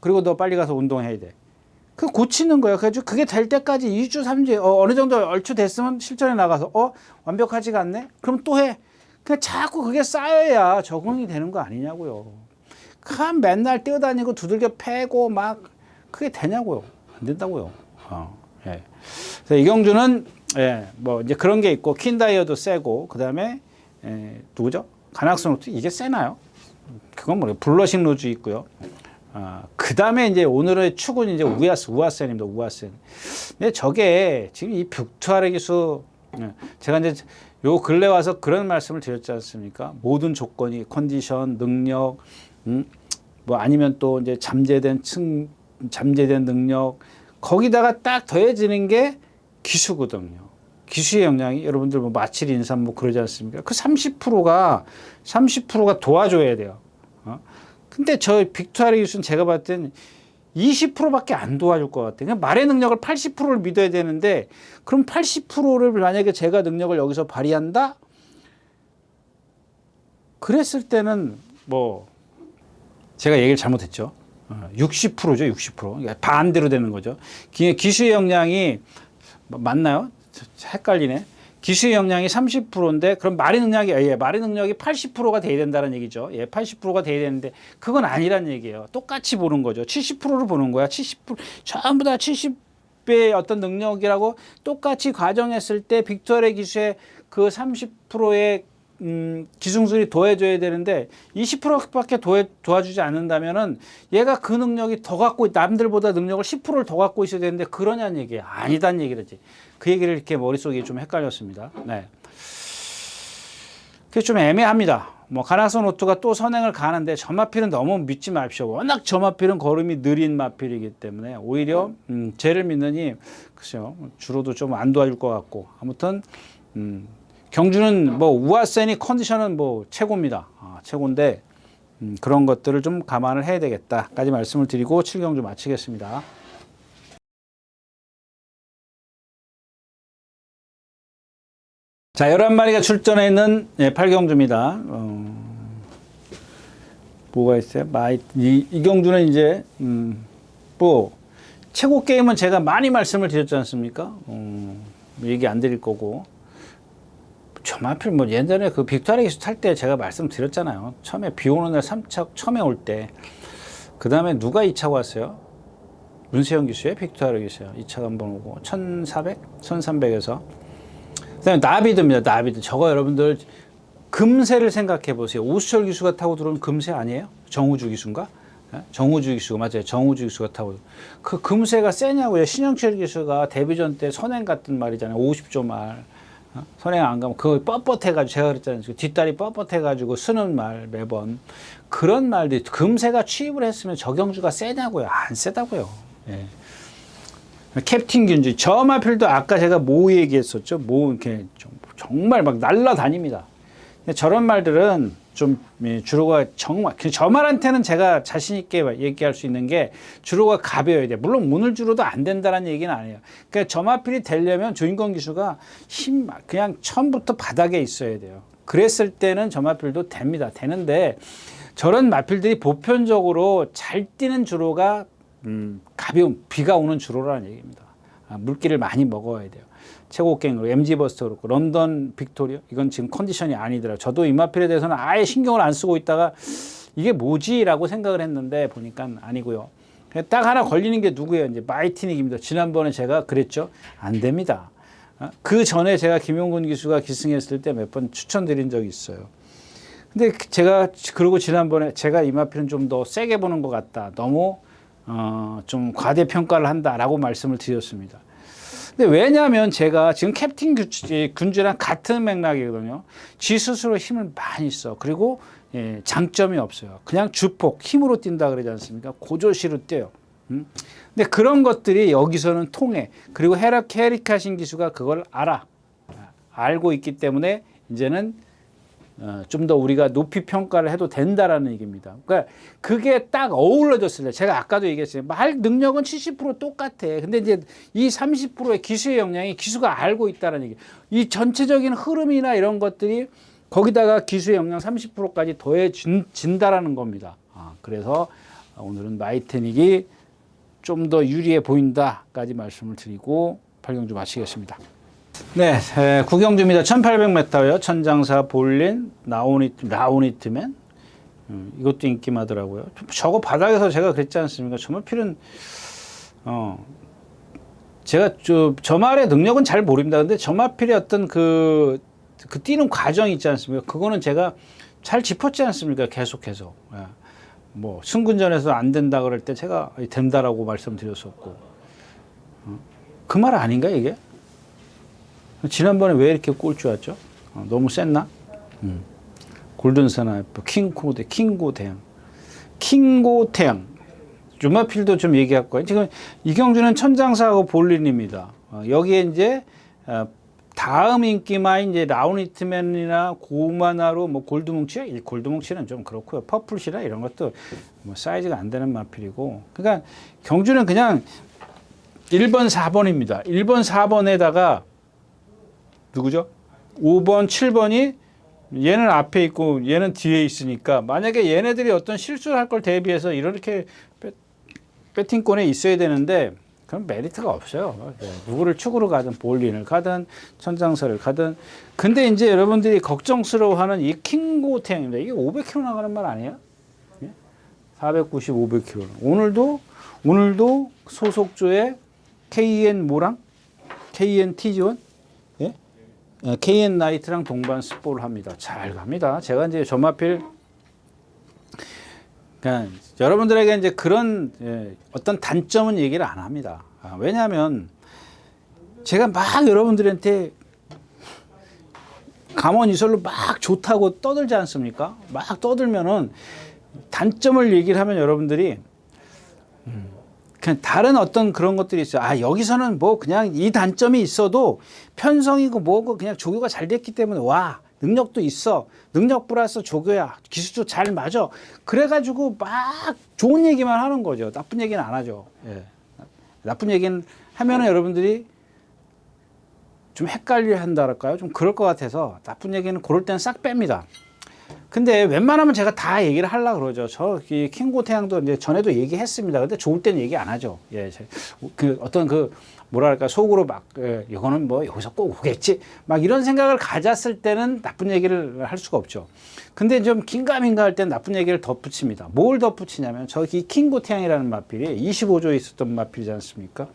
그리고 너 빨리 가서 운동해야 돼. 그 고치는 거예요. 그래서 그게 될 때까지 2주, 3주 어느 정도 얼추 됐으면 실전에 나가서 완벽하지가 않네? 그럼 또 해. 그냥 자꾸 그게 쌓여야 적응이 되는 거 아니냐고요. 맨날 뛰어다니고 두들겨 패고 막 그게 되냐고요. 안 된다고요. 그래서 이경주는 뭐 이제 그런 게 있고 킨다이어도 세고 그다음에 누구죠? 간악성 이게 세나요? 그건 뭐예요? 블러싱 루즈 있고요. 그다음에 이제 오늘의 축은 이제 우아센입니다. 우아센. 근데 저게 지금 이 빅투아르 기수 제가 이제 요 근래 와서 그런 말씀을 드렸지 않습니까? 모든 조건이 컨디션, 능력, 뭐 아니면 또 이제 잠재된 능력, 거기다가 딱 더해지는 게 기수거든요. 기수의 역량이 여러분들 뭐 마칠 인삼 뭐 그러지 않습니까? 그 30%가 도와줘야 돼요. 근데 저 빅토리아 기수는 제가 봤을 때는 20%밖에 안 도와줄 것 같아요. 그냥 말의 능력을 80%를 믿어야 되는데, 그럼 80%를 만약에 제가 능력을 여기서 발휘한다? 그랬을 때는 뭐 제가 얘기를 잘못했죠. 60%죠, 60%. 반대로 되는 거죠. 기수의 역량이 맞나요? 헷갈리네. 기수의 역량이 30%인데 그럼 말의 능력이 80%가 돼야 된다는 얘기죠. 80%가 돼야 되는데 그건 아니란 얘기예요. 똑같이 보는 거죠. 70%를 보는 거야. 70% 전부 다 70배의 어떤 능력이라고 똑같이 과정했을 때 빅토리아 기수의 그 30%의 기술이 도와줘야 되는데 20%밖에 도와주지 않는다면은 얘가 그 능력이 더 갖고 남들보다 능력을 10%를 더 갖고 있어야 되는데 그러냐는 얘기야. 아니다는 얘기지. 그 얘기를 이렇게 머릿속에 좀 헷갈렸습니다. 네. 그게 좀 애매합니다. 뭐 가나소 노트가 또 선행을 가는데 저 마필은 너무 믿지 마십시오. 워낙 저 마필은 걸음이 느린 마필이기 때문에 오히려 쟤를 믿느니 글쎄요. 주로도 좀 안 도와줄 것 같고 아무튼 경주는 뭐 우아세니 컨디션은 뭐 최고입니다. 최고인데 그런 것들을 좀 감안을 해야 되겠다까지 말씀을 드리고 7경주 마치겠습니다. 자, 11마리가 출전해 있는 8경주입니다. 뭐가 있어요? 이 경주는 이제 뭐 최고 게임은 제가 많이 말씀을 드렸지 않습니까? 얘기 안 드릴 거고. 저 하필 뭐 예전에 그 빅토리아 기수 탈 때 제가 말씀드렸잖아요. 처음에 비 오는 날 3차 처음에 올 때. 그 다음에 누가 2차 왔어요? 문세영 기수의 빅토리아 기수요. 2차가 한번 오고 1400? 1300에서. 그 다음에 나비드입니다. 나비드. 저거 여러분들 금세를 생각해 보세요. 오수철 기수가 타고 들어온 금세 아니에요? 정우주 기수인가? 정우주 기수가 맞아요. 정우주 기수가 타고 그 금세가 세냐고요. 신영철 기수가 데뷔전 때 선행 같은 말이잖아요. 50조 말. 선행 안 가면 그거 뻣뻣해가지고 제가 그랬잖아요. 뒷다리 뻣뻣해가지고 쓰는 말 매번 그런 말들이 금세가 취입을 했으면 저경주가 세냐고요. 안 세다고요. 예. 캡틴 균주 저 마필도 아까 제가 모 얘기했었죠. 모 이렇게 정말 막 날라다닙니다. 저런 말들은 좀 주로가 정말 저 말한테는 제가 자신 있게 얘기할 수 있는 게 주로가 가벼워야 돼. 물론 오늘 주로도 안 된다는 얘기는 아니에요. 그러니까 저 마필이 되려면 조인권 기수가 그냥 처음부터 바닥에 있어야 돼요. 그랬을 때는 저 마필도 됩니다. 되는데 저런 마필들이 보편적으로 잘 뛰는 주로가 가벼운 비가 오는 주로라는 얘기입니다. 물기를 많이 먹어야 돼요. 최고 갱으로 MG 버스터 그렇고 런던 빅토리아 이건 지금 컨디션이 아니더라고요. 저도 이 마필에 대해서는 아예 신경을 안 쓰고 있다가 이게 뭐지라고 생각을 했는데 보니까 아니고요. 딱 하나 걸리는 게 누구예요? 이제 마이티닉입니다. 지난번에 제가 그랬죠. 안 됩니다. 그 전에 제가 김용근 기수가 기승했을 때 몇 번 추천드린 적이 있어요. 근데 제가 그러고 지난번에 제가 이 마필은 좀 더 세게 보는 것 같다. 너무 좀 과대평가를 한다라고 말씀을 드렸습니다. 근데 왜냐하면 제가 지금 캡틴 군주랑 같은 맥락이거든요. 지 스스로 힘을 많이 써. 그리고 장점이 없어요. 그냥 주폭, 힘으로 뛴다 그러지 않습니까? 고조시로 뛰어요. 근데 그런 것들이 여기서는 통해. 그리고 헤리카신 기수가 그걸 알고 있기 때문에 이제는 좀 더 우리가 높이 평가를 해도 된다라는 얘기입니다. 그러니까 그게 딱 어우러졌을 때 제가 아까도 얘기했어요. 말 능력은 70% 똑같아. 근데 이제 이 30%의 기수의 역량이 기수가 알고 있다는 얘기. 이 전체적인 흐름이나 이런 것들이 거기다가 기수의 역량 30%까지 더해진다라는 겁니다. 그래서 오늘은 마이테닉이 좀 더 유리해 보인다까지 말씀을 드리고 8경주 마치겠습니다. 네, 9경주입니다. 1800m요. 천장사, 볼린, 라오니트맨. 이것도 인기마더라고요. 저거 바닥에서 제가 그랬지 않습니까? 저 마필은, 제가 저 말의 능력은 잘 모릅니다. 근데 저 마필의 어떤 그 뛰는 과정이 있지 않습니까? 그거는 제가 잘 짚었지 않습니까? 계속해서. 뭐, 승군전에서 안 된다 그럴 때 제가 된다라고 말씀드렸었고. 그 말 아닌가, 이게? 지난번에 왜 이렇게 꼴찌 왔죠? 너무 셌나? 골든 스나이퍼, 킹고대양. 주마필도 좀 얘기할 거예요. 지금 이경주는 천장사하고 볼린입니다. 여기에 이제 다음 인기만 이제 라우니트맨이나 고우마나루, 뭐 골드뭉치는 좀 그렇고요. 퍼플시나 이런 것도 뭐 사이즈가 안 되는 마필이고. 그러니까 경주는 그냥 1번, 4번입니다. 1번, 4번에다가 누구죠? 5번, 7번이 얘는 앞에 있고 얘는 뒤에 있으니까 만약에 얘네들이 어떤 실수를 할 걸 대비해서 이렇게 배팅권에 있어야 되는데 그럼 메리트가 없어요. 누구를 축으로 가든 볼린을 가든 천장서를 가든. 근데 이제 여러분들이 걱정스러워하는 이 킹고탱입니다. 이게 500km 나가는 말 아니에요? 490, 500km. 오늘도 소속주에 KN 뭐랑 KN 티지원, 예? KN 나이트랑 동반 스포를 합니다. 잘 갑니다. 제가 이제 저마필 그러니까 여러분들에게 이제 그런 어떤 단점은 얘기를 안 합니다. 왜냐하면 제가 막 여러분들한테 감원 이설로 막 좋다고 떠들지 않습니까? 막 떠들면은 단점을 얘기를 하면 여러분들이 그냥 다른 어떤 그런 것들이 있어요. 여기서는 뭐 그냥 이 단점이 있어도 편성이고 뭐고 그냥 조교가 잘 됐기 때문에 와. 능력도 있어. 능력 플러스 조교야. 기술도 잘 맞아. 그래가지고 막 좋은 얘기만 하는 거죠. 나쁜 얘기는 안 하죠. 예. 나쁜 얘기는 하면은 여러분들이 좀 헷갈려 한다랄까요? 좀 그럴 것 같아서 나쁜 얘기는 그럴 때는 싹 뺍니다. 근데 웬만하면 제가 다 얘기를 하려고 그러죠. 이 킹고 태양도 이제 전에도 얘기했습니다. 근데 좋을 때는 얘기 안 하죠. 예. 뭐랄까, 속으로 막, 이거는 뭐 여기서 꼭 오겠지. 막 이런 생각을 가졌을 때는 나쁜 얘기를 할 수가 없죠. 근데 좀 긴가민가 할 때는 나쁜 얘기를 덧붙입니다. 뭘 덧붙이냐면, 저기 킹고 태양이라는 마필이 25조에 있었던 마필이지 않습니까?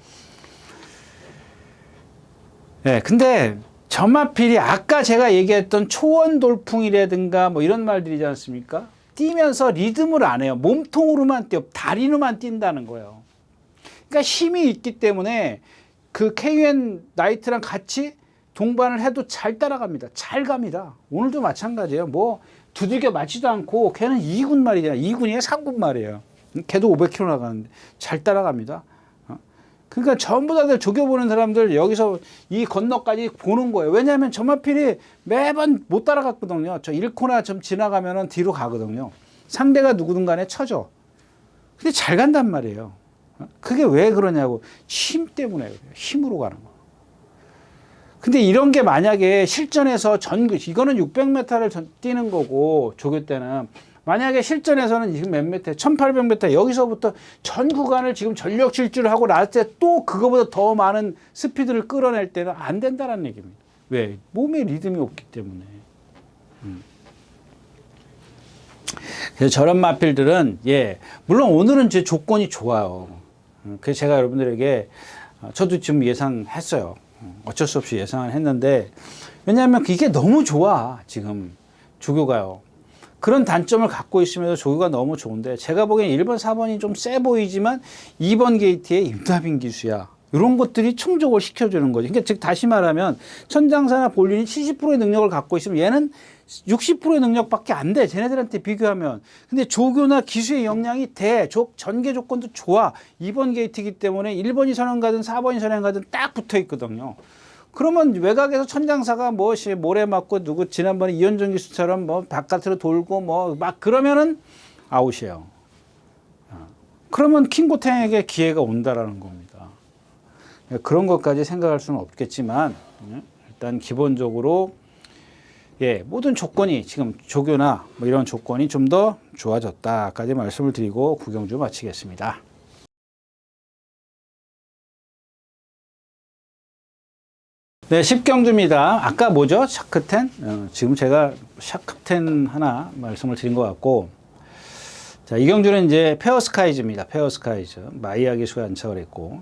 네, 근데 저 마필이 아까 제가 얘기했던 초원 돌풍이라든가 뭐 이런 말들이지 않습니까? 뛰면서 리듬을 안 해요. 몸통으로만 뛰어, 다리로만 뛴다는 거예요. 그러니까 힘이 있기 때문에 그 KN 나이트랑 같이 동반을 해도 잘 따라갑니다. 잘 갑니다. 오늘도 마찬가지예요. 뭐 두들겨 맞지도 않고 걔는 2군 말이잖아요. 2군이에요? 3군 말이에요. 걔도 500km 나가는데 잘 따라갑니다. 그러니까 전부 다들 조교보는 사람들 여기서 이 건너까지 보는 거예요. 왜냐하면 저마필이 매번 못 따라갔거든요. 저 1코나 좀 지나가면은 뒤로 가거든요. 상대가 누구든 간에 쳐줘. 근데 잘 간단 말이에요. 그게 왜 그러냐고. 힘 때문에 그래요. 힘으로 가는 거. 근데 이런 게 만약에 실전에서 이거는 600m를 뛰는 거고, 조교 때는. 만약에 실전에서는 지금 몇 미터, 1800m, 여기서부터 전 구간을 지금 전력 질주를 하고 라스트에 또 그거보다 더 많은 스피드를 끌어낼 때는 안 된다는 얘기입니다. 왜? 몸에 리듬이 없기 때문에. 그래서 저런 마필들은, 물론 오늘은 제 조건이 좋아요. 그래서 제가 여러분들에게, 저도 지금 예상했어요. 어쩔 수 없이 예상을 했는데, 왜냐하면 이게 너무 좋아, 지금, 조교가요. 그런 단점을 갖고 있으면서 조교가 너무 좋은데, 제가 보기엔 1번, 4번이 좀 세 보이지만, 2번 게이트의 임다빈 기수야. 이런 것들이 충족을 시켜주는 거죠. 그러니까 즉, 다시 말하면, 천장사나 볼린이 70%의 능력을 갖고 있으면, 얘는 60%의 능력밖에 안 돼. 쟤네들한테 비교하면. 근데 조교나 기수의 역량이 전개 조건도 좋아. 2번 게이트이기 때문에 1번이 선행 가든 4번이 선행 가든 딱 붙어 있거든요. 그러면 외곽에서 천장사가 모래 맞고 지난번에 이현정 기수처럼 바깥으로 돌고 막 그러면은 아웃이에요. 그러면 킹고탱에게 기회가 온다라는 겁니다. 그런 것까지 생각할 수는 없겠지만, 일단 기본적으로 모든 조건이 지금 조교나 이런 조건이 좀 더 좋아졌다까지 말씀을 드리고 구경주 마치겠습니다. 네, 10경주입니다. 아까 뭐죠? 샤크10? 지금 제가 샤크10 하나 말씀을 드린 것 같고, 자, 이 경주는 이제 페어스카이즈입니다. 페어스카이즈. 마이야 기수가 안착을 했고,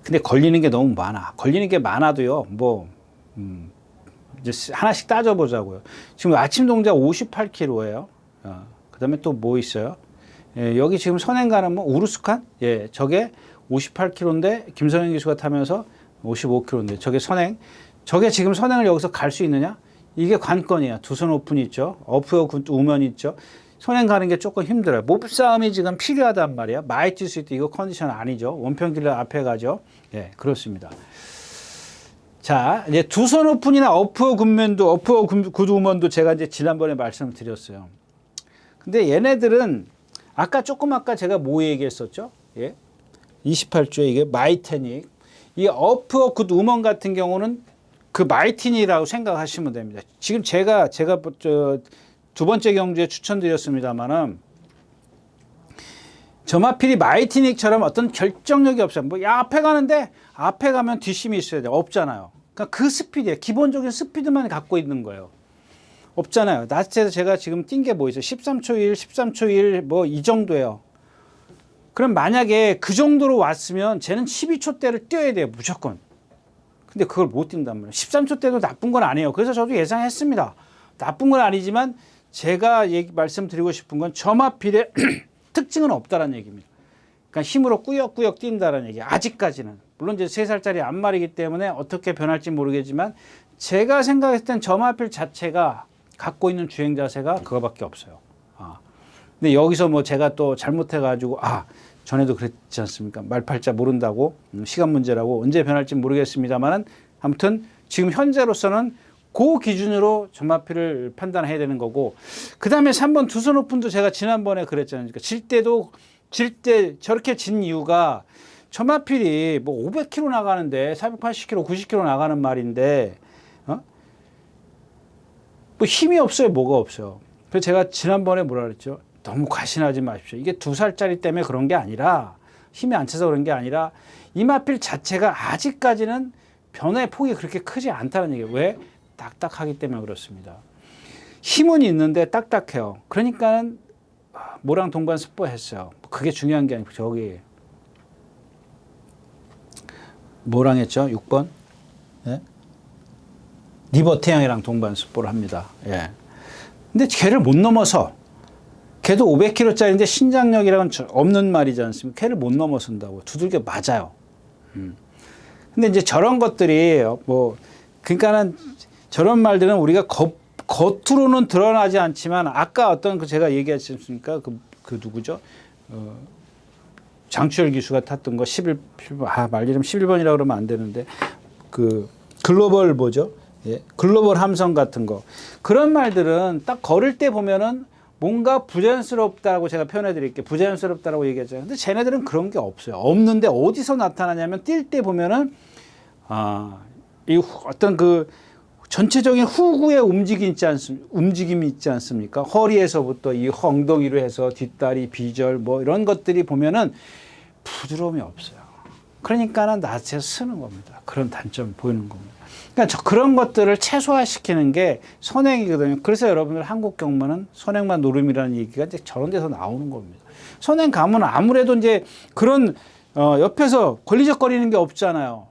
근데 걸리는 게 너무 많아. 걸리는 게 많아도요, 이제 하나씩 따져보자고요. 지금 아침 동작 58km예요. 그 다음에 또 뭐 있어요? 여기 지금 선행 가는 우루스칸? 저게 58km인데 김성현 기수가 타면서 55km인데 저게 선행. 저게 지금 선행을 여기서 갈 수 있느냐? 이게 관건이에요. 두손 오픈 있죠. 어프어 굿 우먼 있죠. 선행 가는 게 조금 힘들어요. 몸싸움이 지금 필요하단 말이야. 많이 뛸 수 있다. 이거 컨디션 아니죠. 원평길러 앞에 가죠. 예, 그렇습니다. 자, 이제 두손 오픈이나 어프어 굿맨도, 어프어 굿 우먼도 제가 이제 지난번에 말씀드렸어요. 근데 얘네들은 아까 제가 뭐 얘기했었죠? 예. 28조에 이게 마이테닉. 이 어프어 굿 우먼 같은 경우는 그 마이티니라고 생각하시면 됩니다. 지금 제가 두 번째 경주에 추천드렸습니다만은 저마필이 마이티닉처럼 어떤 결정력이 없어요. 뭐 앞에 가는데 앞에 가면 뒷심이 있어야 돼요. 없잖아요. 그러니까 그 스피드에 기본적인 스피드만 갖고 있는 거예요. 없잖아요. 낮에서 제가 지금 뛴 게 뭐 있어요? 13초 1, 13초 1, 뭐 이 정도예요. 그럼 만약에 그 정도로 왔으면 쟤는 12초대를 뛰어야 돼요. 무조건. 근데 그걸 못 뛴단 말이에요. 13초대도 나쁜 건 아니에요. 그래서 저도 예상했습니다. 나쁜 건 아니지만 제가 말씀드리고 싶은 건 저마필의 특징은 없다라는 얘기입니다. 그러니까 힘으로 꾸역꾸역 뛴다라는 얘기. 아직까지는. 물론 이제 3살짜리 앞말이기 때문에 어떻게 변할지 모르겠지만 제가 생각했을 땐 저마필 자체가 갖고 있는 주행 자세가 그거밖에 없어요. 근데 여기서 뭐 제가 또 잘못해가지고 전에도 그랬지 않습니까? 말팔자 모른다고 시간 문제라고 언제 변할지 모르겠습니다만은 아무튼 지금 현재로서는 그 기준으로 저마필을 판단해야 되는 거고 그 다음에 3번 두손 오픈도 제가 지난번에 그랬잖아요. 그러니까 질 때 저렇게 진 이유가 저마필이 뭐 500km 나가는데 480km, 90km 나가는 말인데 뭐 힘이 없어요. 뭐가 없어요. 그래서 제가 지난번에 뭐라 그랬죠? 너무 과신하지 마십시오. 이게 2살짜리 때문에 그런 게 아니라 힘이 안 차서 그런 게 아니라 이마필 자체가 아직까지는 변화의 폭이 그렇게 크지 않다는 얘기예요. 왜? 딱딱하기 때문에 그렇습니다. 힘은 있는데 딱딱해요. 그러니까는 뭐랑 동반 습보했어요. 그게 중요한 게 아니고 저기 뭐랑 했죠? 6번? 예? 리버태양이랑 동반 습보를 합니다. 예. 근데 걔를 못 넘어서 걔도 500kg짜리인데 신장력이랑은 없는 말이지 않습니까? 걔를 못 넘어선다고. 두들겨 맞아요. 근데 이제 저런 것들이 그러니까는 저런 말들은 우리가 겉으로는 드러나지 않지만 아까 어떤 제가 얘기했지 않습니까? 그 누구죠? 장추열 기수가 탔던 거 11번, 말 이름 11번이라고 그러면 안 되는데 그 글로벌 뭐죠? 예, 글로벌 함성 같은 거. 그런 말들은 딱 걸을 때 보면은 뭔가 부자연스럽다고 제가 표현해 드릴게요. 부자연스럽다라고 얘기하잖아요. 근데 쟤네들은 그런 게 없어요. 없는데 어디서 나타나냐면 뛸 때 보면은 이 어떤 그 전체적인 후구의 움직임이 있지 않습니까? 허리에서부터 이 엉덩이로 해서 뒷다리, 비절 뭐 이런 것들이 보면은 부드러움이 없어요. 그러니까는 낮에서 쓰는 겁니다. 그런 단점을 보이는 겁니다. 그러니까 그런 것들을 최소화시키는 게 선행이거든요. 그래서 여러분들 한국 경마는 선행만 노름이라는 얘기가 이제 저런 데서 나오는 겁니다. 선행 가면 아무래도 이제 그런 옆에서 걸리적거리는 게 없잖아요.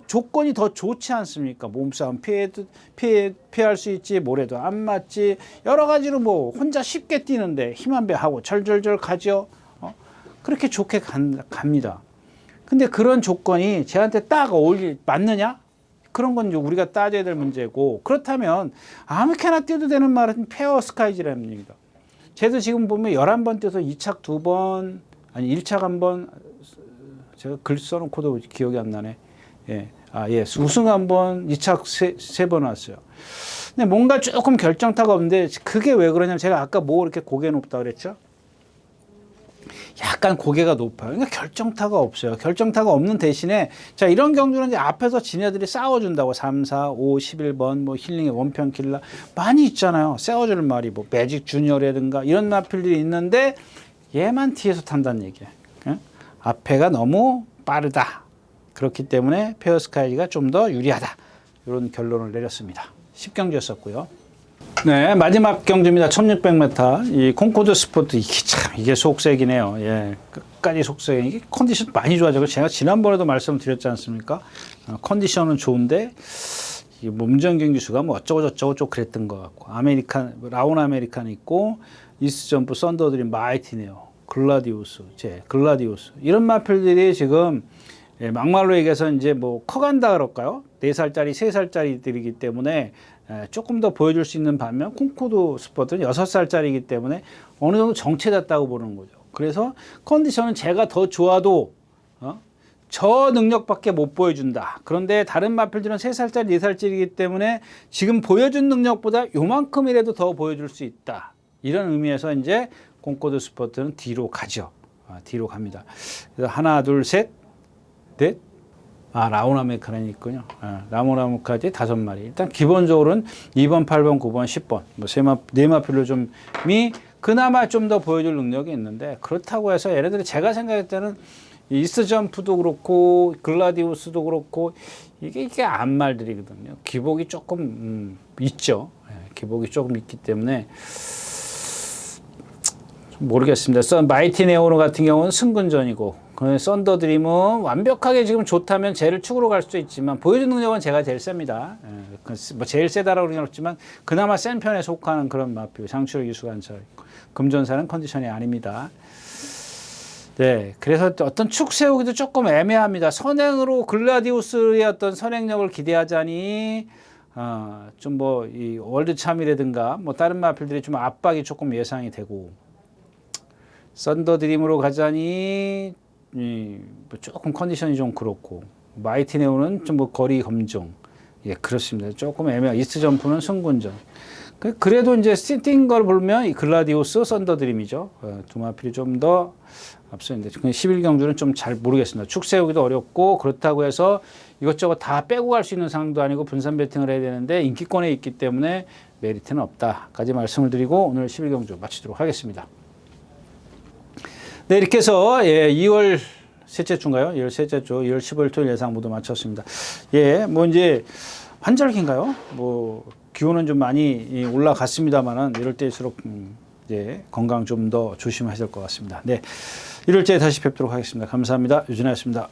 조건이 더 좋지 않습니까? 몸싸움 피할 수 있지, 모래도 안 맞지, 여러 가지로 뭐 혼자 쉽게 뛰는데 힘 한 배 하고 절절절 가죠. 그렇게 좋게 갑니다. 근데 그런 조건이 쟤한테 딱 맞느냐? 그런 건 이제 우리가 따져야 될 문제고, 그렇다면 아무렇게나 뛰어도 되는 말은 페어 스카이즈라는 얘기다. 쟤도 지금 보면 11번 뛰어서 2착 2번, 아니 1착 1번, 제가 글 써놓고도 기억이 안 나네. 예. 우승 1번, 2착 3번 왔어요. 근데 뭔가 조금 결정타가 없는데, 그게 왜 그러냐면, 제가 아까 뭐 이렇게 고개 높다 그랬죠? 약간 고개가 높아요. 그러니까 결정타가 없어요. 결정타가 없는 대신에, 자, 이런 경주는 이제 앞에서 지네들이 싸워준다고. 3, 4, 5, 11번, 뭐 힐링의 원평 킬러. 많이 있잖아요. 싸워주는 말이 뭐, 매직 주니어라든가, 이런 마필들이 있는데, 얘만 뒤에서 탄다는 얘기예요. 앞에가 너무 빠르다. 그렇기 때문에 페어스카이가 좀 더 유리하다. 이런 결론을 내렸습니다. 10경주였었고요. 네, 마지막 경주입니다. 1600m. 이 콩코드 스포트, 이게 속색이네요. 예, 끝까지 속색. 이게 컨디션 많이 좋아져요. 제가 지난번에도 말씀드렸지 않습니까? 컨디션은 좋은데, 이 몸전 경기수가 뭐 어쩌고저쩌고 좀 그랬던 것 같고, 라운 아메리칸 있고, 이스점프, 썬더드림, 마이티네요. 글라디우스. 이런 마필들이 지금 예, 막말로 얘기해서 이제 뭐 커간다 그럴까요? 4살짜리, 3살짜리들이기 때문에 조금 더 보여줄 수 있는 반면 콩코드 스포츠는 6살짜리이기 때문에 어느 정도 정체됐다고 보는 거죠. 그래서 컨디션은 제가 더 좋아도 저 능력밖에 못 보여준다. 그런데 다른 마필들은 3살짜리, 4살짜리이기 때문에 지금 보여준 능력보다 요만큼이라도 더 보여줄 수 있다. 이런 의미에서 이제 콩코드 스포츠는 뒤로 가죠. 뒤로 갑니다. 그래서 하나, 둘, 셋, 넷. 라우나 메카렌이 있군요. 라우나 메카까지 5마리. 일단 기본적으로는 2번, 8번, 9번, 10번. 네 마필로 좀이 그나마 좀 더 보여줄 능력이 있는데, 그렇다고 해서 예를 들어 제가 생각할 때는 이스트 점프도 그렇고 글라디우스도 그렇고 이게 암말들이거든요. 기복이 조금 있죠. 기복이 조금 있기 때문에 모르겠습니다. 마이티 네오노 같은 경우는 승근전이고 썬더 드림은 완벽하게 지금 좋다면 쟤를 축으로 갈 수도 있지만 보여준 능력은 제가 제일 셉니다. 뭐 제일 세다라고 그러긴 어렵지만 그나마 센 편에 속하는 그런 마표. 상추력 유수관찰. 금전사는 컨디션이 아닙니다. 네, 그래서 어떤 축 세우기도 조금 애매합니다. 선행으로 글라디우스의 어떤 선행력을 기대하자니 좀 뭐 이 월드 참이라든가 뭐 다른 마필들이 좀 압박이 조금 예상이 되고 썬더 드림으로 가자니 뭐 조금 컨디션이 좀 그렇고 마이티 네오는 좀 뭐 거리 검정 그렇습니다. 조금 애매하. 이스트 점프는 승군전. 그래도 이제 뛴 걸 보면 이 글라디우스 썬더 드림이죠. 두 마필이 좀 더 앞서 있는데 11경주는 좀 잘 모르겠습니다. 축 세우기도 어렵고 그렇다고 해서 이것저것 다 빼고 갈 수 있는 상황도 아니고 분산 배팅을 해야 되는데 인기권에 있기 때문에 메리트는 없다까지 말씀을 드리고 오늘 11경주 마치도록 하겠습니다. 네, 이렇게 해서 2월 셋째 주인가요? 2월 셋째 주, 2월 15일 토요일 예상 모두 마쳤습니다. 뭐 이제 환절기인가요? 뭐 기온은 좀 많이 올라갔습니다만은 이럴 때일수록 건강 좀 더 조심하셔야 될 것 같습니다. 네, 1월째 다시 뵙도록 하겠습니다. 감사합니다. 유진아였습니다.